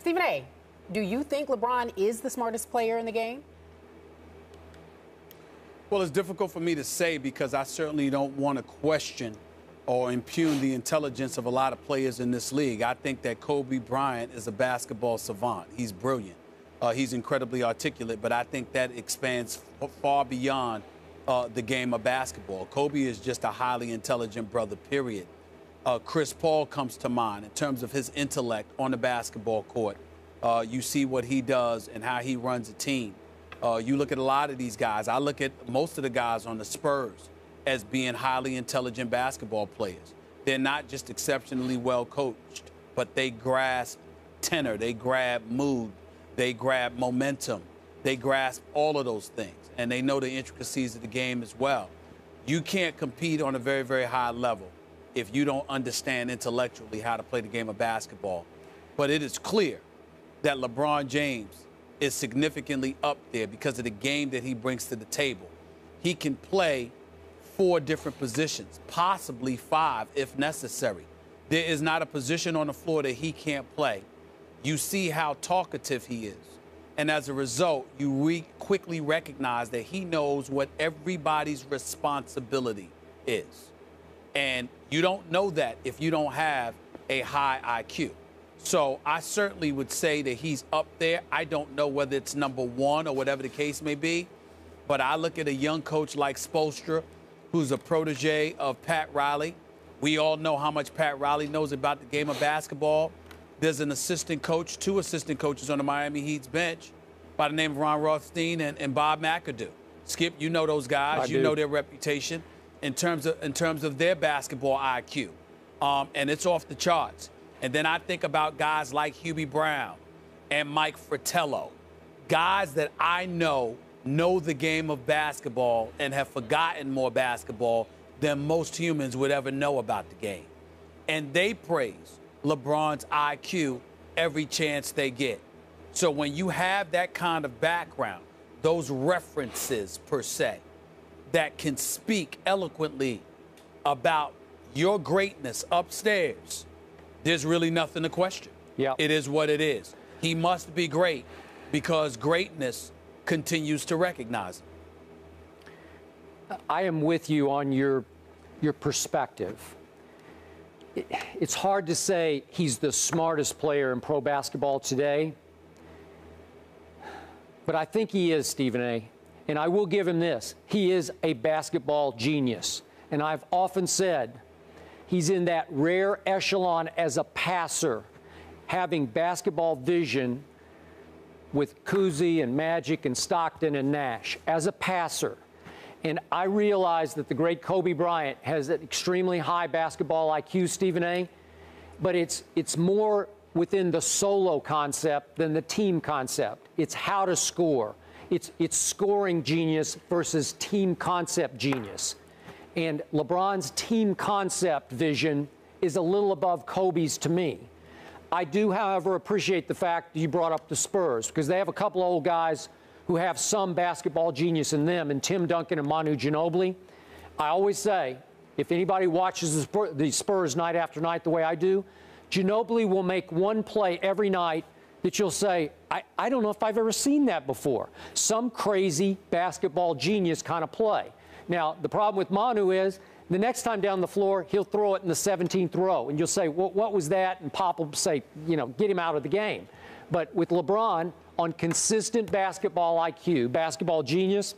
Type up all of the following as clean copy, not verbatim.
Stephen A., do you think LeBron is the smartest player in the game? Well, it's difficult for me to say because I certainly don't want to question or impugn the intelligence of a lot of players in this league. I think that Kobe Bryant is a basketball savant. He's brilliant. He's incredibly articulate, but I think that expands far beyond the game of basketball. Kobe is just a highly intelligent brother, period. Chris Paul comes to mind in terms of his intellect on the basketball court. You see what he does and how he runs a team. You look at a lot of these guys. I look at most of the guys on the Spurs as being highly intelligent basketball players. They're not just exceptionally well coached, but they grasp tenor, they grab mood, they grab momentum, they grasp all of those things, and they know the intricacies of the game as well. You can't compete on a very, very high level if you don't understand intellectually how to play the game of basketball. But it is clear that LeBron James is significantly up there because of the game that he brings to the table. He can play 4 different positions, possibly 5 if necessary. There is not a position on the floor that he can't play. You see how talkative he is. And as a result, you quickly recognize that he knows what everybody's responsibility is. And you don't know that if you don't have a high IQ. So I certainly would say that he's up there. I don't know whether it's number 1 or whatever the case may be. But I look at a young coach like Spoelstra, who's a protege of Pat Riley. We all know how much Pat Riley knows about the game of basketball. There's an assistant coach, 2 assistant coaches on the Miami Heat's bench by the name of Ron Rothstein and Bob McAdoo. Skip, you know those guys. You know their reputation in terms of their basketball IQ. And it's off the charts. And then I think about guys like Hubie Brown and Mike Fratello, guys that I know the game of basketball and have forgotten more basketball than most humans would ever know about the game. And they praise LeBron's IQ every chance they get. So when you have that kind of background, those references per se, that can speak eloquently about your greatness upstairs, there's really nothing to question. Yeah. It is what it is. He must be great because greatness continues to recognize him. I am with you on your perspective. It's hard to say he's the smartest player in pro basketball today, but I think he is, Stephen A. And I will give him this. He is a basketball genius. And I've often said he's in that rare echelon as a passer, having basketball vision with Cousy and Magic and Stockton and Nash as a passer. And I realize that the great Kobe Bryant has an extremely high basketball IQ, Stephen A., but it's more within the solo concept than the team concept. It's how to score. It's scoring genius versus team concept genius. And LeBron's team concept vision is a little above Kobe's to me. I do, however, appreciate the fact that you brought up the Spurs because they have a couple of old guys who have some basketball genius in them, and Tim Duncan and Manu Ginobili. I always say, if anybody watches the Spurs night after night the way I do, Ginobili will make one play every night that you'll say, I don't know if I've ever seen that before. Some crazy basketball genius kind of play. Now, the problem with Manu is the next time down the floor, he'll throw it in the 17th row, and you'll say, well, what was that? And Pop will say, you know, get him out of the game. But with LeBron, on consistent basketball IQ, basketball genius,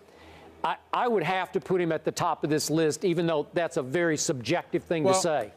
I would have to put him at the top of this list, even though that's a very subjective thing to say.